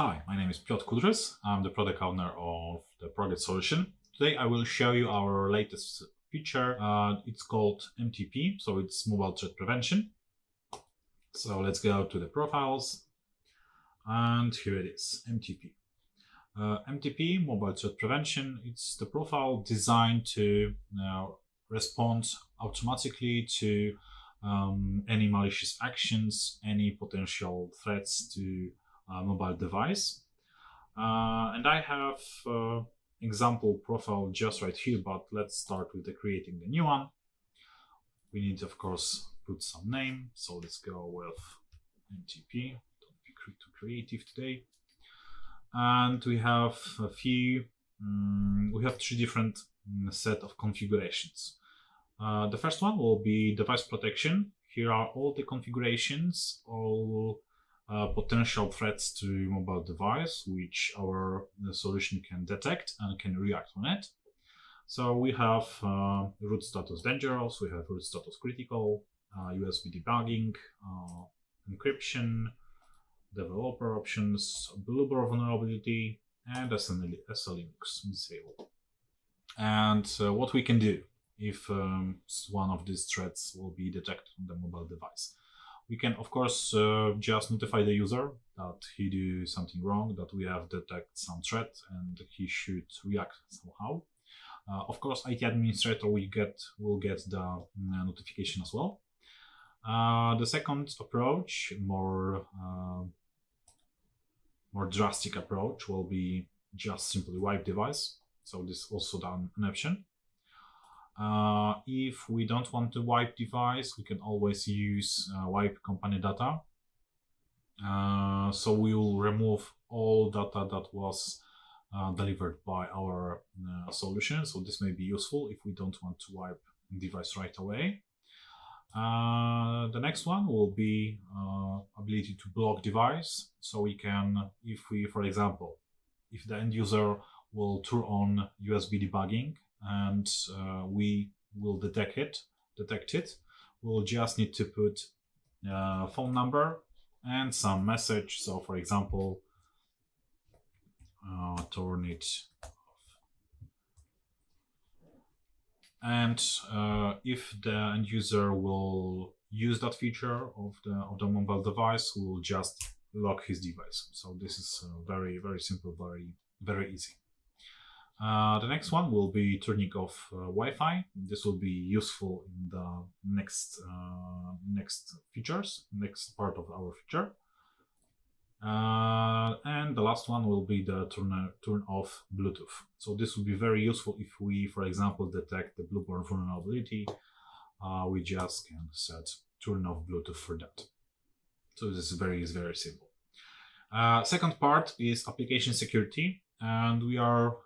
Hi, my name is Piotr Kudrys. I'm the product owner of the Proget solution. Today I will show you our latest feature. It's called MTP, so it's mobile threat prevention. So let's go to the profiles, and here it is, MTP. MTP, mobile threat prevention, it's the profile designed to respond automatically to any malicious actions, any potential threats to mobile device. And I have example profile just right here, but let's start with creating the new one. We need, of course, put some name. So let's go with MTP. Don't be too creative today. And we have we have three different set of configurations. The first one will be device protection. Here are all the configurations, all potential threats to mobile device, which our solution can detect and can react on it. So we have root status dangerous, we have root status critical, USB debugging, encryption, developer options, blooper vulnerability, and SL-Linux disable. And what we can do if one of these threats will be detected on the mobile device. We can, of course, just notify the user that he do something wrong, that we have detected some threat and he should react somehow. Of course, IT administrator will get the notification as well. The second approach, more drastic approach, will be just simply wipe device. So this is also done an option. If we don't want to wipe device, we can always use wipe company data. So we will remove all data that was delivered by our solution. So this may be useful if we don't want to wipe device right away. The next one will be ability to block device. So we can, if we, for example, if the end user will turn on USB debugging and we will detect it, we'll just need to put phone number and some message. So for example, turn it off. And if the end user will use that feature of the mobile device, we'll just lock his device. So this is very, very simple, very easy. The next one will be turning off Wi-Fi. This will be useful in the next part of our feature. And the last one will be the turn off Bluetooth. So this will be very useful if we, for example, detect the blooper vulnerability. We just can set turn off Bluetooth for that. So this is very simple. Second part is application security. And we are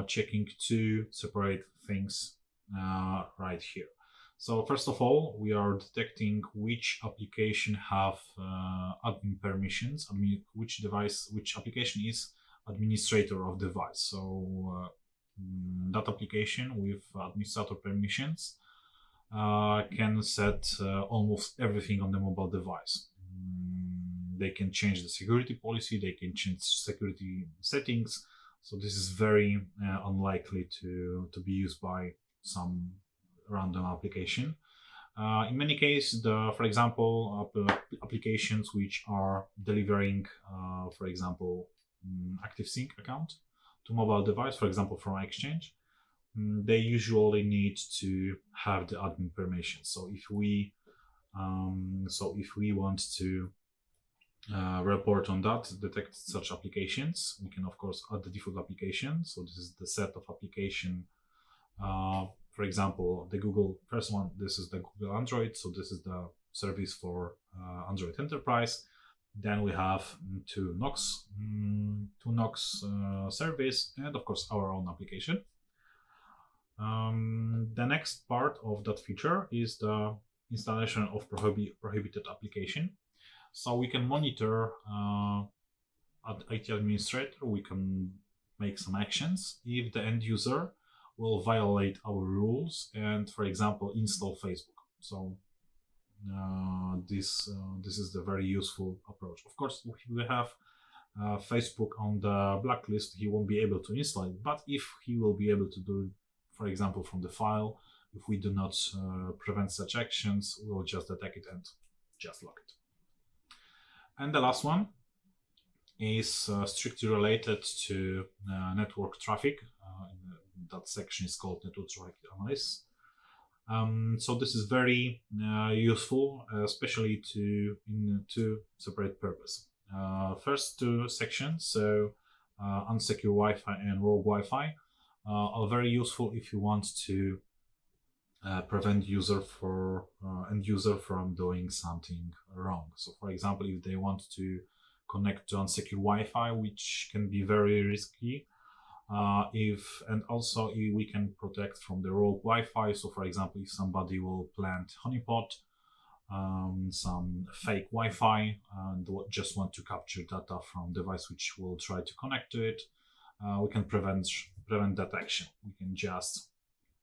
checking two separate things right here. So first of all, we are detecting which application have admin permissions. Which application is administrator of device. So that application with administrator permissions can set almost everything on the mobile device. They can change the security policy, they can change security settings. So this is very unlikely to be used by some random application. In many cases, for example, applications which are delivering, for example, ActiveSync account to mobile device, for example, from Exchange, they usually need to have the admin permission. So if we want to report on that, detect such applications, we can of course add the default application. So this is the set of application. For example, the Google first one, this is the Google Android. So this is the service for Android Enterprise. Then we have two Knox service, and of course our own application. The next part of that feature is the installation of prohibited application. So we can monitor at IT administrator, we can make some actions if the end user will violate our rules and, for example, install Facebook. So this is the very useful approach. Of course, we have Facebook on the blacklist, he won't be able to install it. But if he will be able to do it, for example, from the file, if we do not prevent such actions, we'll just detect it and just lock it. And the last one is strictly related to network traffic. That section is called network traffic analysis. So this is very useful, especially in two separate purposes. First two sections, so unsecure Wi-Fi and rogue Wi-Fi, are very useful if you want to prevent end user from doing something wrong. So, for example, if they want to connect to unsecure Wi-Fi, which can be very risky, and also we can protect from the rogue Wi-Fi. So, for example, if somebody will plant honeypot, some fake Wi-Fi, and just want to capture data from device which will try to connect to it, we can prevent that action. We can just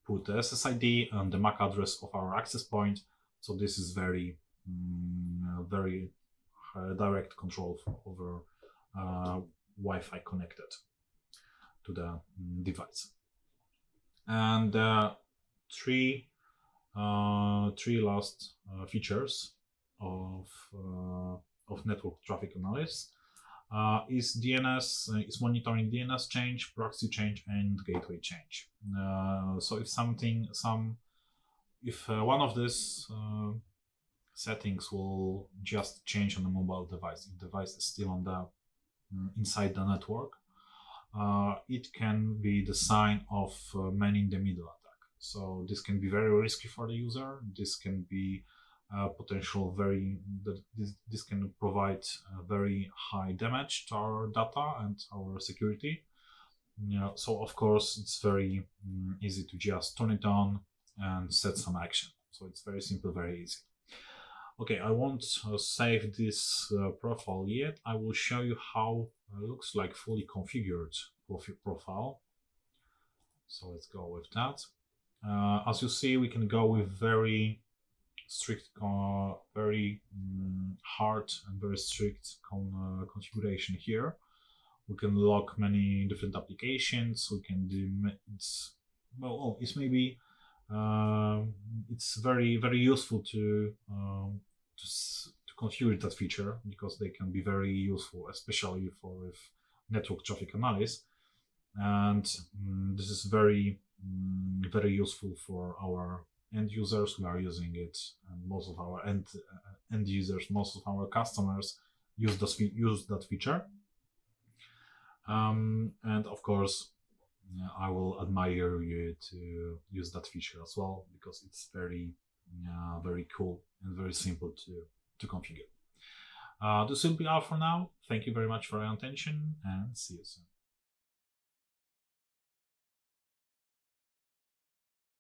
put the SSID and the MAC address of our access point. So this is very direct control over Wi-Fi connected to the device. And three last features of network traffic analysis is DNS, is monitoring DNS change, proxy change, and gateway change. So if one of these settings will just change on the mobile device, if the device is still on the inside the network, it can be the sign of man in the middle attack. So this can be very risky for the user. This can be this can provide very high damage to our data and our security. So of course it's very easy to just turn it on and set some action. So it's very simple, very easy. Okay, I won't save this profile yet. I will show you how it looks like fully configured profile. So let's go with that. As you see, we can go with very strict, very hard and very strict configuration here. We can lock many different applications. We can do it's very useful to configure that feature, because they can be very useful, especially for network traffic analysis. And this is very useful for our end users who are using it, and most of our end users, most of our customers use that feature. And of course, I will admire you to use that feature as well, because it's very cool and very simple to configure. This will be all for now. Thank you very much for your attention, and see you soon.